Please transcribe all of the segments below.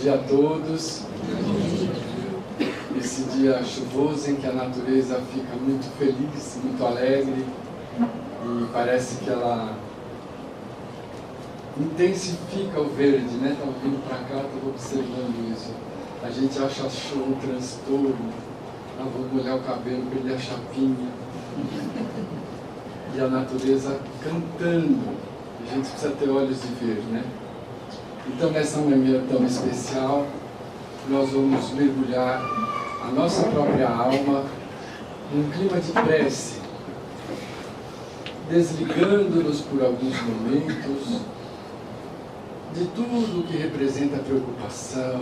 dia a todos. Esse dia chuvoso em que a natureza fica muito feliz, muito alegre, e parece que ela intensifica o verde, né? Estava vindo para cá, estava observando isso. A gente acha show um transtorno. Vou molhar o cabelo, perder a chapinha. E a natureza cantando. A gente precisa ter olhos de ver, né? Então, nessa manhã tão especial, nós vamos mergulhar a nossa própria alma num clima de prece, desligando-nos por alguns momentos de tudo que representa preocupação,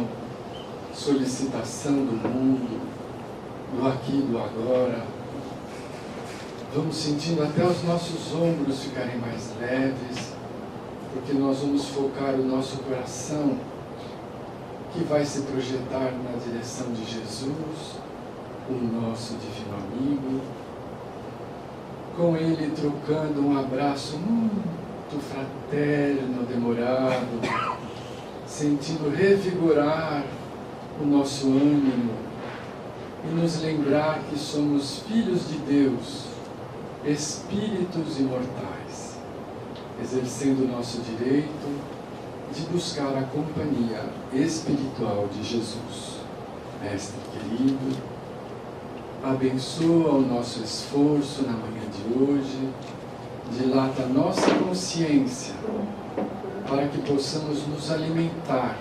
solicitação do mundo, do aqui e do agora. Vamos sentindo até os nossos ombros ficarem mais leves, porque nós vamos focar o nosso coração, que vai se projetar na direção de Jesus, o nosso divino amigo, com Ele trocando um abraço muito fraterno, demorado, sentindo revigorar o nosso ânimo e nos lembrar que somos filhos de Deus, espíritos imortais, exercendo o nosso direito de buscar a companhia espiritual de Jesus. Mestre querido, abençoa o nosso esforço na manhã de hoje, dilata a nossa consciência para que possamos nos alimentar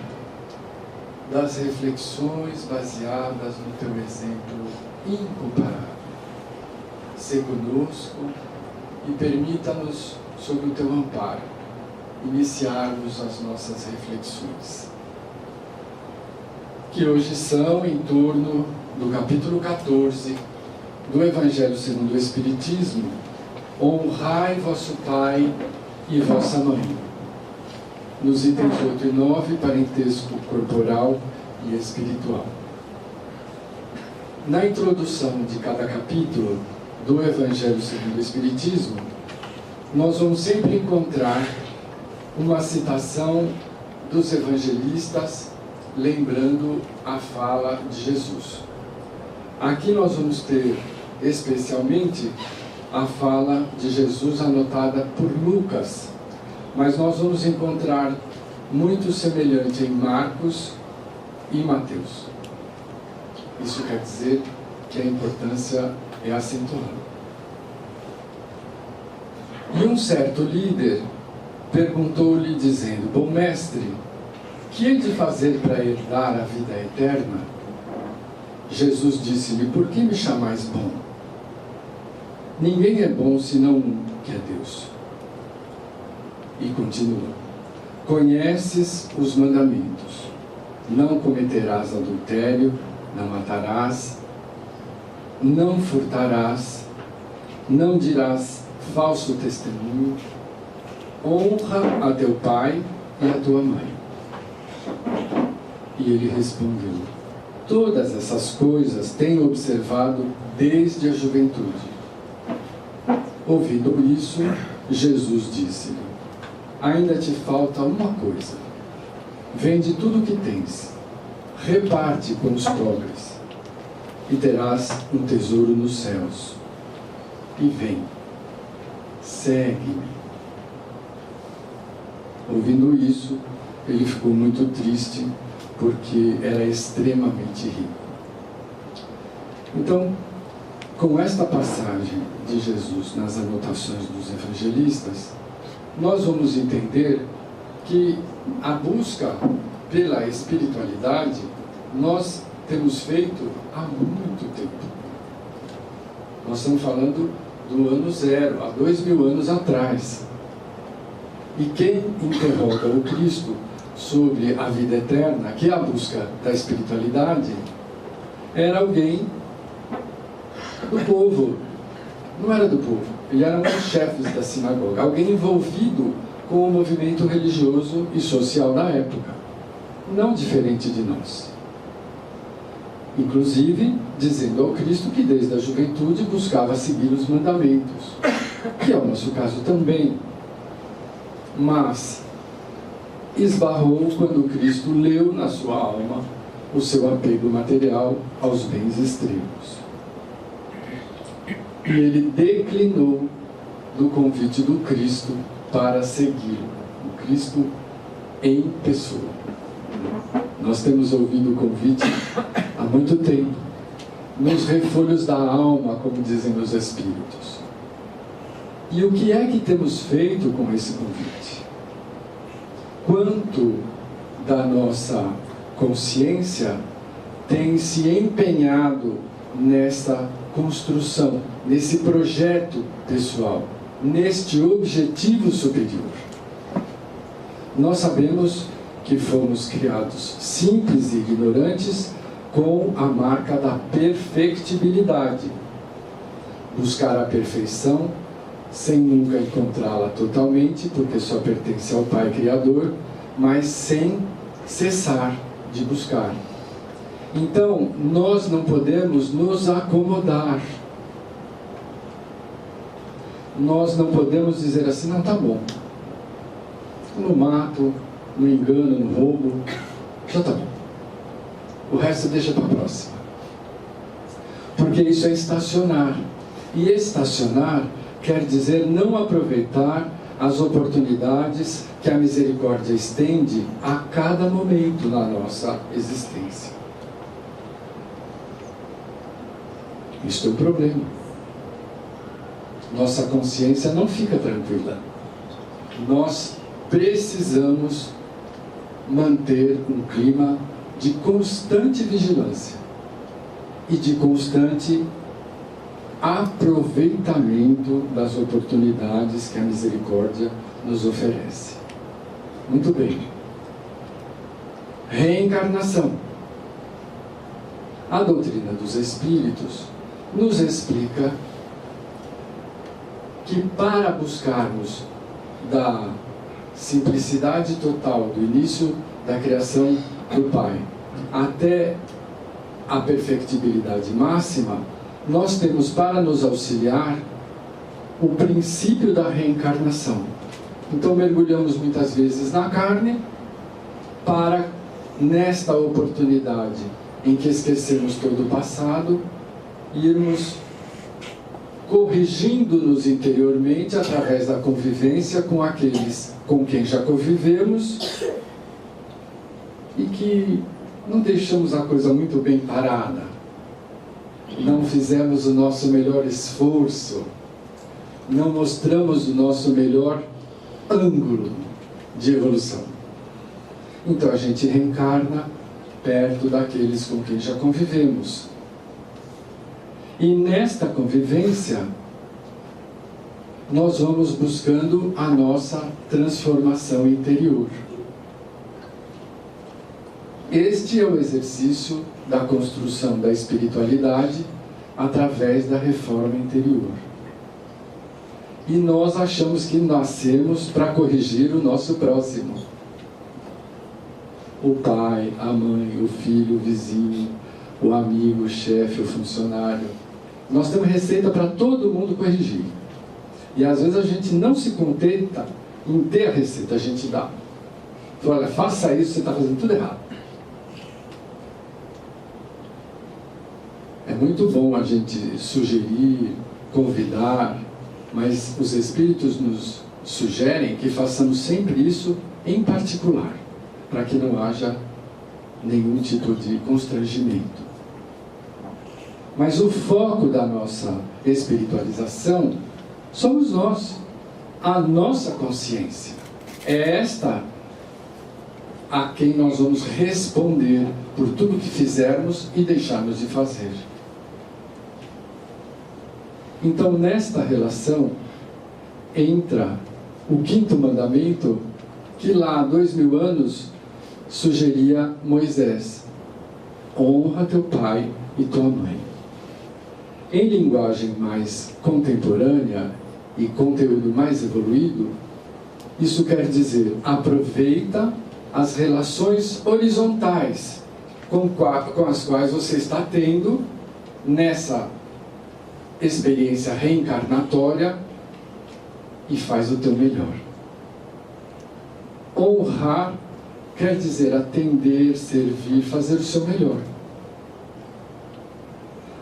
das reflexões baseadas no Teu exemplo incomparável. Sê conosco e permita-nos, sob o Teu amparo, iniciarmos as nossas reflexões, que hoje são em torno do capítulo 14 do Evangelho segundo o Espiritismo, honrai vosso pai e vossa mãe. Nos itens 8 e 9, parentesco corporal e espiritual. Na introdução de cada capítulo do Evangelho segundo o Espiritismo, nós vamos sempre encontrar uma citação dos evangelistas, lembrando a fala de Jesus. Aqui nós vamos ter, especialmente, a fala de Jesus anotada por Lucas, mas nós vamos encontrar muito semelhante em Marcos e Mateus. Isso quer dizer que a importância é acentuada. E um certo líder perguntou-lhe, dizendo: bom mestre, que hei de fazer para herdar a vida eterna? Jesus disse-lhe: por que me chamais bom? Ninguém é bom senão um, que é Deus. E continua: conheces os mandamentos: não cometerás adultério, não matarás, não furtarás, não dirás falso testemunho, honra a teu pai e a tua mãe. E ele respondeu: todas essas coisas tenho observado desde a juventude. Ouvindo isso, Jesus disse-lhe: ainda te falta uma coisa. Vende tudo o que tens, reparte com os pobres, e terás um tesouro nos céus. E vem, segue-me. Ouvindo isso, ele ficou muito triste, porque era extremamente rico. Então, com esta passagem de Jesus nas anotações dos evangelistas, nós vamos entender que a busca pela espiritualidade nós temos feito há muito tempo. Nós estamos falando do ano zero, há 2000 anos atrás. E quem interroga o Cristo sobre a vida eterna, que é a busca da espiritualidade, era alguém do povo. Não era do povo, ele era um dos chefes da sinagoga, alguém envolvido com o movimento religioso e social da época, não diferente de nós. Inclusive, dizendo ao Cristo que desde a juventude buscava seguir os mandamentos, que é o nosso caso também. Mas esbarrou quando Cristo leu na sua alma o seu apego material aos bens extremos. E ele declinou do convite do Cristo para segui-lo, o Cristo em pessoa. Nós temos ouvido o convite há muito tempo, nos refolhos da alma, como dizem os Espíritos. E o que é que temos feito com esse convite? Quanto da nossa consciência tem se empenhado nessa construção, nesse projeto pessoal, neste objetivo superior? Nós sabemos que fomos criados simples e ignorantes com a marca da perfectibilidade. Buscar a perfeição sem nunca encontrá-la totalmente, porque só pertence ao Pai Criador, mas sem cessar de buscar. Então, nós não podemos nos acomodar. Nós não podemos dizer assim, não, tá bom. No mato, no engano, no roubo, já tá bom. O resto deixa para a próxima. Porque isso é estacionar. E estacionar quer dizer não aproveitar as oportunidades que a misericórdia estende a cada momento na nossa existência. Isto é um problema. Nossa consciência não fica tranquila. Nós precisamos manter um clima de constante vigilância e de constante aproveitamento das oportunidades que a misericórdia nos oferece. Muito bem. Reencarnação. A doutrina dos Espíritos nos explica que para buscarmos da simplicidade total do início da criação do Pai até a perfectibilidade máxima, nós temos para nos auxiliar o princípio da reencarnação. Então mergulhamos muitas vezes na carne para, nesta oportunidade em que esquecemos todo o passado, irmos corrigindo-nos interiormente através da convivência com aqueles com quem já convivemos e que não deixamos a coisa muito bem parada, não fizemos o nosso melhor esforço, não mostramos o nosso melhor ângulo de evolução. Então a gente reencarna perto daqueles com quem já convivemos. E nesta convivência, nós vamos buscando a nossa transformação interior. Este é o exercício da construção da espiritualidade através da reforma interior. E nós achamos que nascemos para corrigir o nosso próximo. O pai, a mãe, o filho, o vizinho, o amigo, o chefe, o funcionário. Nós temos receita para todo mundo corrigir. E às vezes a gente não se contenta em ter a receita, a gente dá. Então, olha, faça isso, você está fazendo tudo errado. É muito bom a gente sugerir, convidar, mas os Espíritos nos sugerem que façamos sempre isso em particular, para que não haja nenhum tipo de constrangimento. Mas o foco da nossa espiritualização somos nós, a nossa consciência. É esta a quem nós vamos responder por tudo que fizermos e deixarmos de fazer. Então, nesta relação, entra o 5º mandamento, que lá há 2000 anos sugeria Moisés: honra teu pai e tua mãe. Em linguagem mais contemporânea e conteúdo mais evoluído, isso quer dizer, aproveita as relações horizontais com as quais você está tendo nessa experiência reencarnatória e faz o teu melhor. Honrar quer dizer atender, servir, fazer o seu melhor.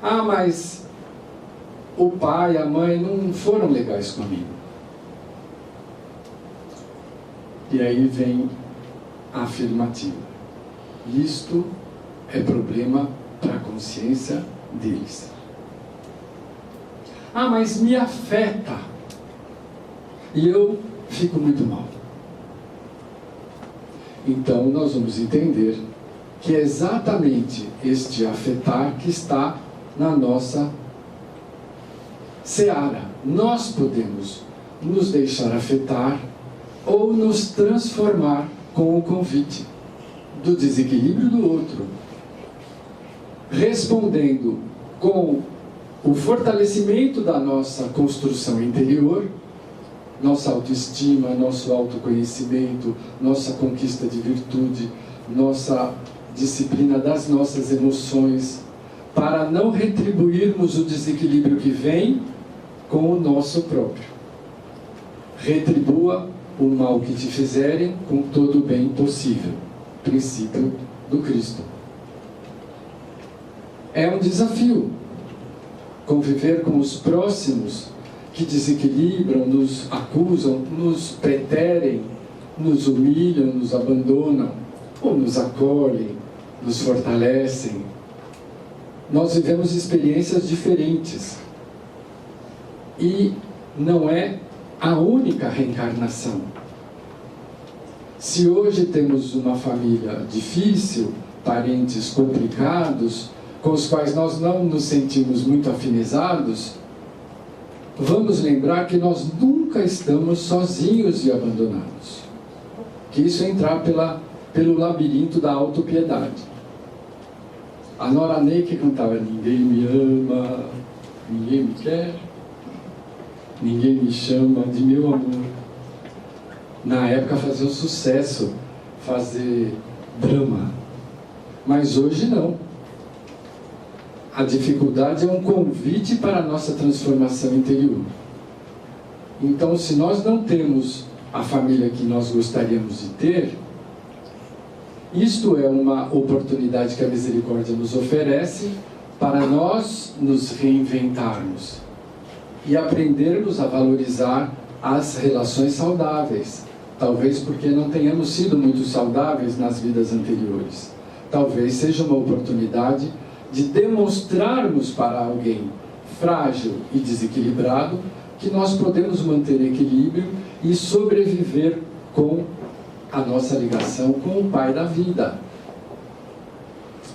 Ah, mas o pai, a mãe não foram legais comigo. E aí vem a afirmativa. Isto é problema para a consciência deles. Ah, mas me afeta. E eu fico muito mal. Então nós vamos entender que é exatamente este afetar que está na nossa seara. Nós podemos nos deixar afetar ou nos transformar com o convite do desequilíbrio do outro, respondendo com o fortalecimento da nossa construção interior, nossa autoestima, nosso autoconhecimento, nossa conquista de virtude, nossa disciplina das nossas emoções, para não retribuirmos o desequilíbrio que vem com o nosso próprio. Retribua o mal que te fizerem com todo o bem possível. Princípio do Cristo. É um desafio conviver com os próximos que desequilibram, nos acusam, nos preterem, nos humilham, nos abandonam, ou nos acolhem, nos fortalecem. Nós vivemos experiências diferentes. E não é a única reencarnação. Se hoje temos uma família difícil, parentes complicados, com os quais nós não nos sentimos muito afinizados, vamos lembrar que nós nunca estamos sozinhos e abandonados. Que isso é entrar pelo labirinto da autopiedade. A Nora Ney que cantava: ninguém me ama, ninguém me quer, ninguém me chama de meu amor. Na época fazia um sucesso fazer drama, mas hoje não. A dificuldade é um convite para a nossa transformação interior. Então, se nós não temos a família que nós gostaríamos de ter, isto é uma oportunidade que a misericórdia nos oferece para nós nos reinventarmos e aprendermos a valorizar as relações saudáveis. Talvez porque não tenhamos sido muito saudáveis nas vidas anteriores. Talvez seja uma oportunidade de demonstrarmos para alguém frágil e desequilibrado que nós podemos manter equilíbrio e sobreviver com a nossa ligação com o Pai da vida,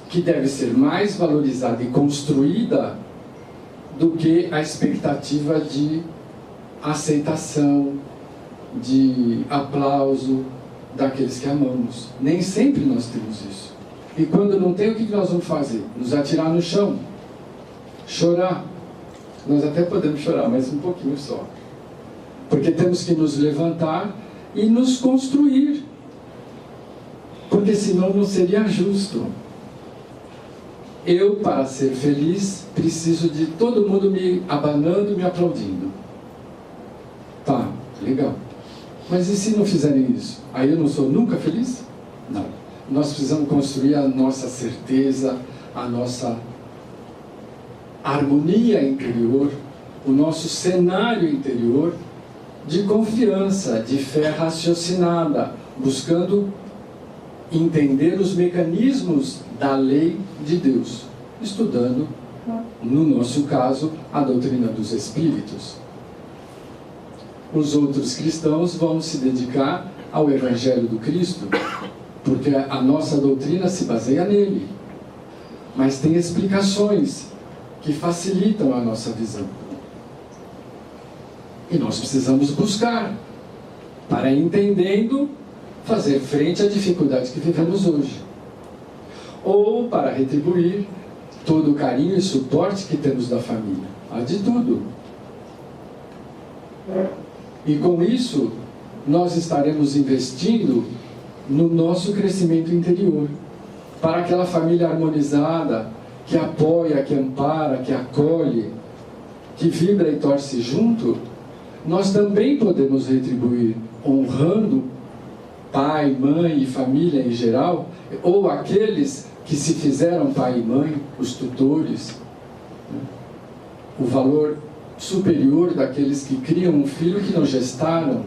que deve ser mais valorizada e construída do que a expectativa de aceitação, de aplauso daqueles que amamos. Nem sempre nós temos isso. E quando não tem, o que nós vamos fazer? Nos atirar no chão, chorar. Nós até podemos chorar, mas um pouquinho só. Porque temos que nos levantar e nos construir. Porque senão não seria justo. Eu, para ser feliz, preciso de todo mundo me abanando, me aplaudindo. Tá, legal. Mas e se não fizerem isso? Aí eu não sou nunca feliz? Não. Nós precisamos construir a nossa certeza, a nossa harmonia interior, o nosso cenário interior de confiança, de fé raciocinada, buscando entender os mecanismos da lei de Deus, estudando, no nosso caso, a doutrina dos Espíritos. Os outros cristãos vão se dedicar ao Evangelho do Cristo, porque a nossa doutrina se baseia nele. Mas tem explicações que facilitam a nossa visão. E nós precisamos buscar, para, entendendo, fazer frente à dificuldade que vivemos hoje. Ou para retribuir todo o carinho e suporte que temos da família. Há de tudo. E com isso, nós estaremos investindo no nosso crescimento interior, para aquela família harmonizada, que apoia, que ampara, que acolhe, que vibra e torce junto. Nós também podemos retribuir honrando pai, mãe e família em geral, ou aqueles que se fizeram pai e mãe, os tutores, né? O valor superior daqueles que criam um filho que não gestaram.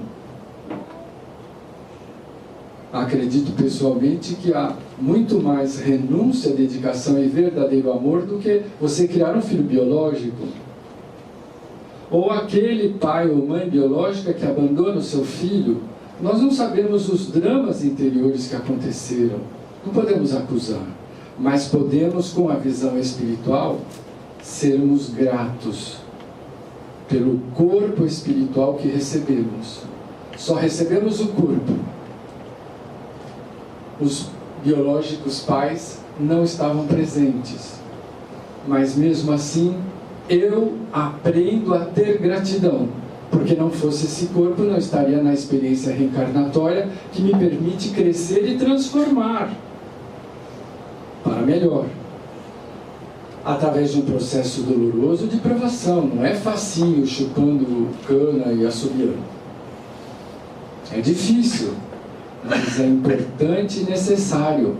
Acredito pessoalmente que há muito mais renúncia, dedicação e verdadeiro amor do que você criar um filho biológico. Ou aquele pai ou mãe biológica que abandona o seu filho. Nós não sabemos os dramas interiores que aconteceram. Não podemos acusar. Mas podemos, com a visão espiritual, sermos gratos pelo corpo espiritual que recebemos. Só recebemos o corpo. Os biológicos pais não estavam presentes. Mas mesmo assim, eu aprendo a ter gratidão, porque não fosse esse corpo, não estaria na experiência reencarnatória que me permite crescer e transformar para melhor, através de um processo doloroso de provação. Não é facinho chupando cana e assobiando. É difícil, mas é importante e necessário,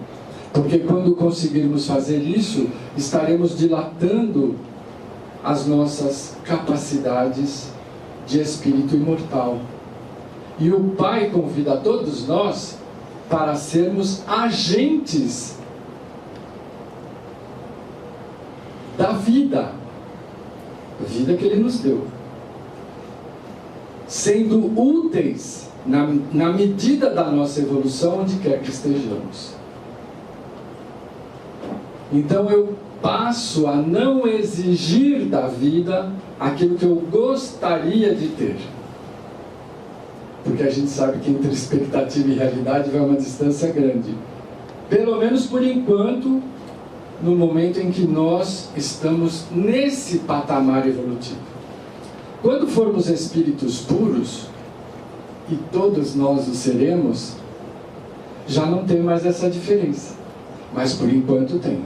porque quando conseguirmos fazer isso, estaremos dilatando as nossas capacidades de espírito imortal. E o Pai convida todos nós para sermos agentes da vida, a vida que Ele nos deu, sendo úteis na medida da nossa evolução, onde quer que estejamos. Então eu passo a não exigir da vida aquilo que eu gostaria de ter. Porque a gente sabe que entre expectativa e realidade vai uma distância grande. Pelo menos por enquanto, no momento em que nós estamos nesse patamar evolutivo. Quando formos espíritos puros, e todos nós o seremos, já não tem mais essa diferença. Mas por enquanto tem.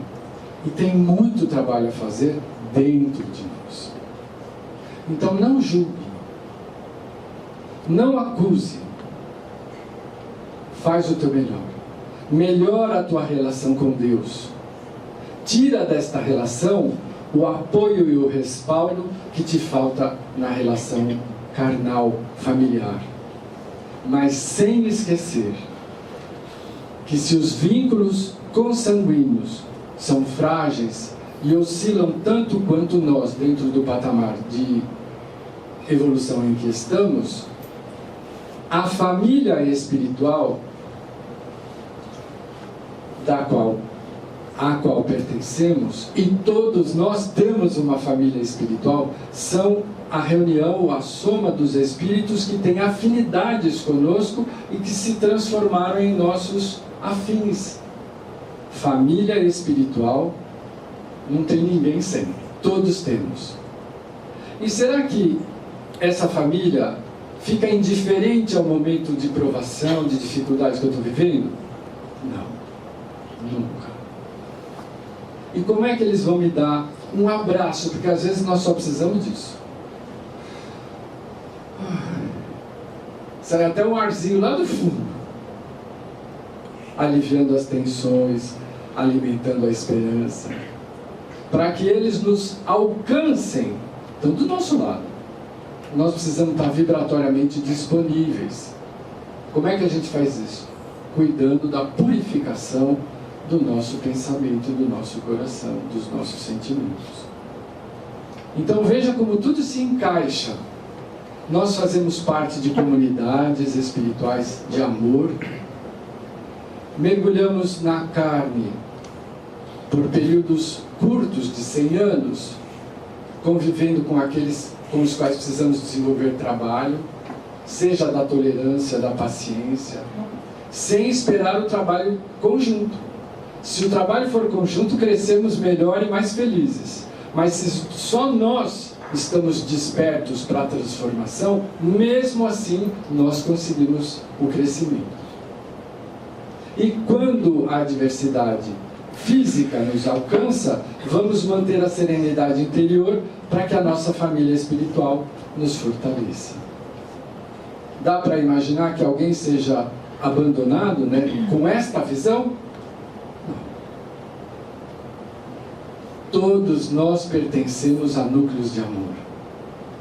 E tem muito trabalho a fazer dentro de nós. Então não julgue, não acuse, faz o teu melhor. Melhora a tua relação com Deus. Tira desta relação o apoio e o respaldo que te falta na relação carnal, familiar. Mas sem esquecer que se os vínculos consanguíneos são frágeis e oscilam tanto quanto nós dentro do patamar de evolução em que estamos, a família espiritual à qual pertencemos, e todos nós temos uma família espiritual, são a reunião ou a soma dos espíritos que têm afinidades conosco e que se transformaram em nossos afins. Família espiritual não tem ninguém sem, todos temos. E será que essa família fica indiferente ao momento de provação, de dificuldades que eu estou vivendo? Não, nunca. E como é que eles vão me dar um abraço? Porque às vezes nós só precisamos disso. Sai até um arzinho lá do fundo, aliviando as tensões, alimentando a esperança, para que eles nos alcancem, estão do nosso lado. Nós precisamos estar vibratoriamente disponíveis. Como é que a gente faz isso? Cuidando da purificação do nosso pensamento, do nosso coração, dos nossos sentimentos. Então veja como tudo se encaixa. Nós fazemos parte de comunidades espirituais de amor, mergulhamos na carne por períodos curtos de 100 anos, convivendo com aqueles com os quais precisamos desenvolver trabalho, seja da tolerância, da paciência, sem esperar o trabalho conjunto. Se o trabalho for conjunto, crescemos melhor e mais felizes. Mas se só nós estamos despertos para a transformação, mesmo assim nós conseguimos o crescimento. E quando a adversidade física nos alcança, vamos manter a serenidade interior para que a nossa família espiritual nos fortaleça. Dá para imaginar que alguém seja abandonado, né, com esta visão? Não. Todos nós pertencemos a núcleos de amor.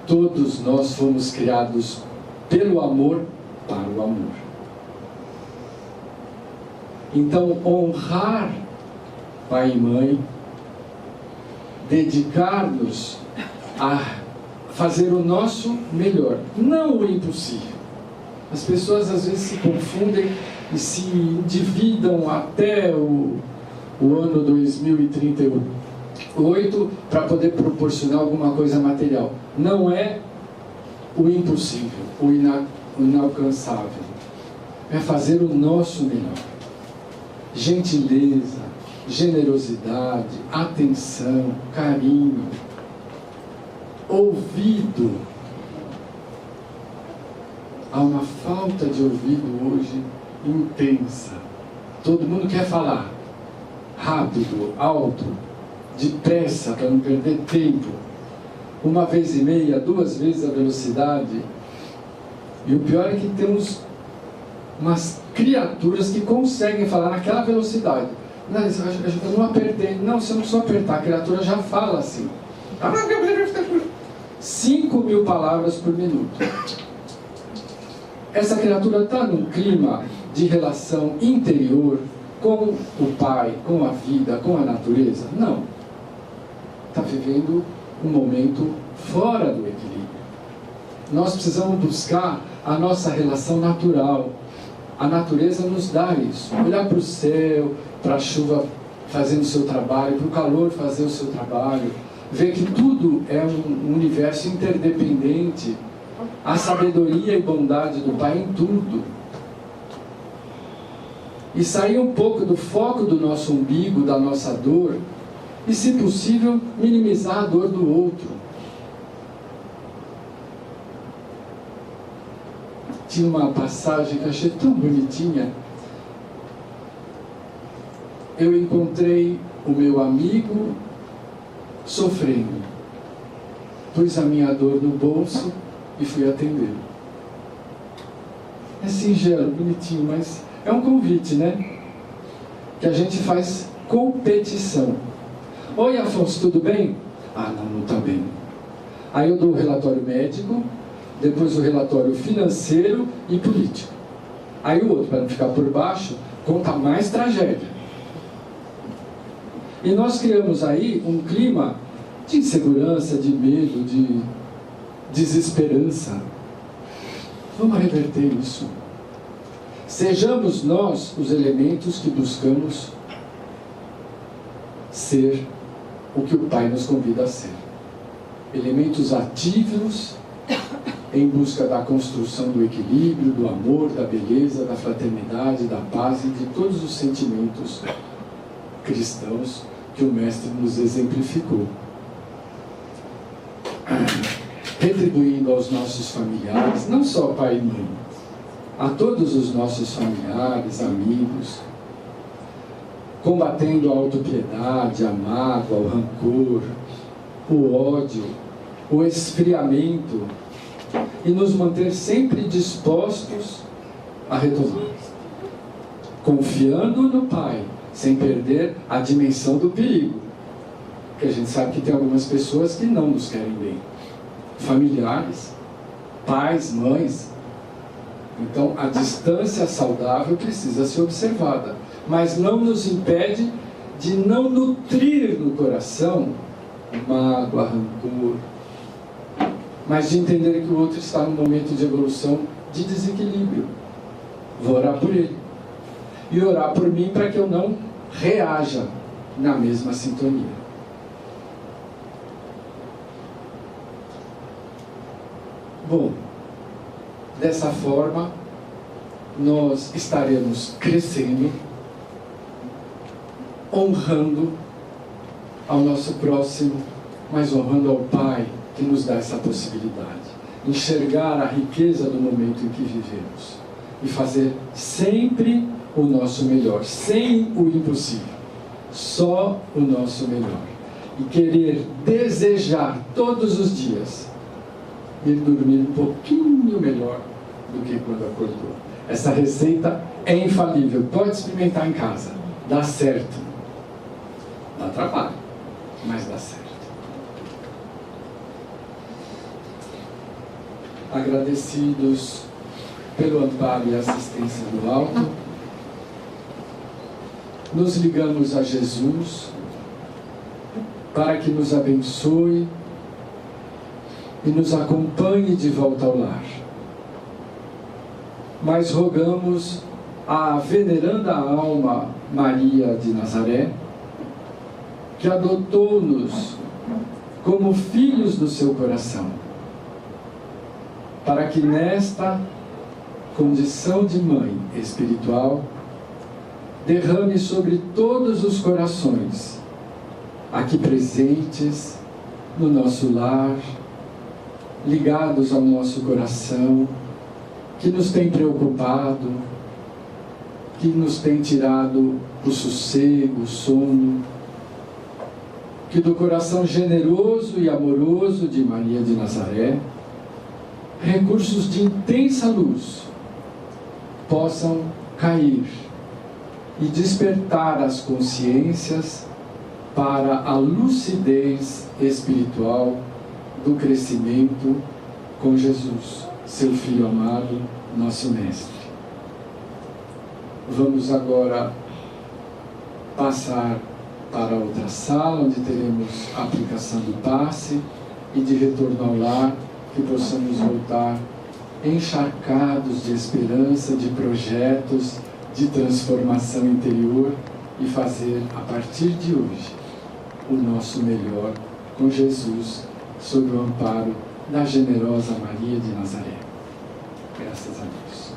Todos nós fomos criados pelo amor para o amor. Então, honrar pai e mãe, dedicar-nos a fazer o nosso melhor, não o impossível. As pessoas às vezes se confundem e se endividam até o ano 2038 para poder proporcionar alguma coisa material. Não é o impossível, o inalcançável. É fazer o nosso melhor. Gentileza, generosidade, atenção, carinho, ouvido. Há uma falta de ouvido hoje intensa. Todo mundo quer falar rápido, alto, depressa, para não perder tempo. 1 vez e meia, 2 vezes a velocidade. E o pior é que temos umas criaturas que conseguem falar naquela velocidade. Não, eu não apertei. Não, você não precisa apertar, a criatura já fala assim. 5.000 palavras por minuto. Essa criatura está num clima de relação interior com o pai, com a vida, com a natureza? Não. Está vivendo um momento fora do equilíbrio. Nós precisamos buscar a nossa relação natural. A natureza nos dá isso. Olhar para o céu, para a chuva fazendo o seu trabalho, para o calor fazer o seu trabalho. Ver que tudo é um universo interdependente. A sabedoria e bondade do Pai em tudo. E sair um pouco do foco do nosso umbigo, da nossa dor, e, se possível, minimizar a dor do outro. Tinha uma passagem que eu achei tão bonitinha. Eu encontrei o meu amigo sofrendo. Pus a minha dor no bolso e fui atendê-lo. É singelo, bonitinho, mas é um convite, né? Que a gente faz competição. Oi, Afonso, tudo bem? Ah, não está bem. Aí eu dou o relatório médico, depois o relatório financeiro e político. Aí o outro, para não ficar por baixo, conta mais tragédia. E nós criamos aí um clima de insegurança, de medo, de desesperança. Vamos reverter isso. Sejamos nós os elementos que buscamos ser o que o Pai nos convida a ser. Elementos ativos em busca da construção do equilíbrio, do amor, da beleza, da fraternidade, da paz e de todos os sentimentos cristãos que o Mestre nos exemplificou. Retribuindo aos nossos familiares, não só pai e mãe, a todos os nossos familiares, amigos, combatendo a autopiedade, a mágoa, o rancor, o ódio, o esfriamento, e nos manter sempre dispostos a retomar, confiando no Pai, sem perder a dimensão do perigo, porque a gente sabe que tem algumas pessoas que não nos querem bem, familiares, pais, mães. Então a distância saudável precisa ser observada, mas não nos impede de não nutrir no coração mágoa, rancor, mas de entender que o outro está num momento de evolução de desequilíbrio. Vou orar por ele e orar por mim para que eu não reaja na mesma sintonia. Bom, dessa forma nós estaremos crescendo, honrando ao nosso próximo, mas honrando ao Pai que nos dá essa possibilidade. Enxergar a riqueza do momento em que vivemos e fazer sempre o nosso melhor, sem o impossível, só o nosso melhor. E querer desejar todos os dias ir dormir um pouquinho melhor do que quando acordou. Essa receita é infalível, pode experimentar em casa, dá certo. Dá trabalho, mas dá certo. Agradecidos pelo amparo e assistência do alto, nos ligamos a Jesus para que nos abençoe e nos acompanhe de volta ao lar. Mas rogamos à veneranda alma Maria de Nazaré, que adotou-nos como filhos do seu coração, para que nesta condição de mãe espiritual derrame sobre todos os corações aqui presentes no nosso lar, ligados ao nosso coração, que nos tem preocupado, que nos tem tirado o sossego, o sono, que do coração generoso e amoroso de Maria de Nazaré, recursos de intensa luz possam cair e despertar as consciências para a lucidez espiritual do crescimento com Jesus, seu Filho amado, nosso Mestre. Vamos agora passar para outra sala, onde teremos a aplicação do passe e de retorno ao lar, que possamos voltar encharcados de esperança, de projetos, de transformação interior e fazer, a partir de hoje, o nosso melhor com Jesus, sob o amparo da generosa Maria de Nazaré. Graças a Deus.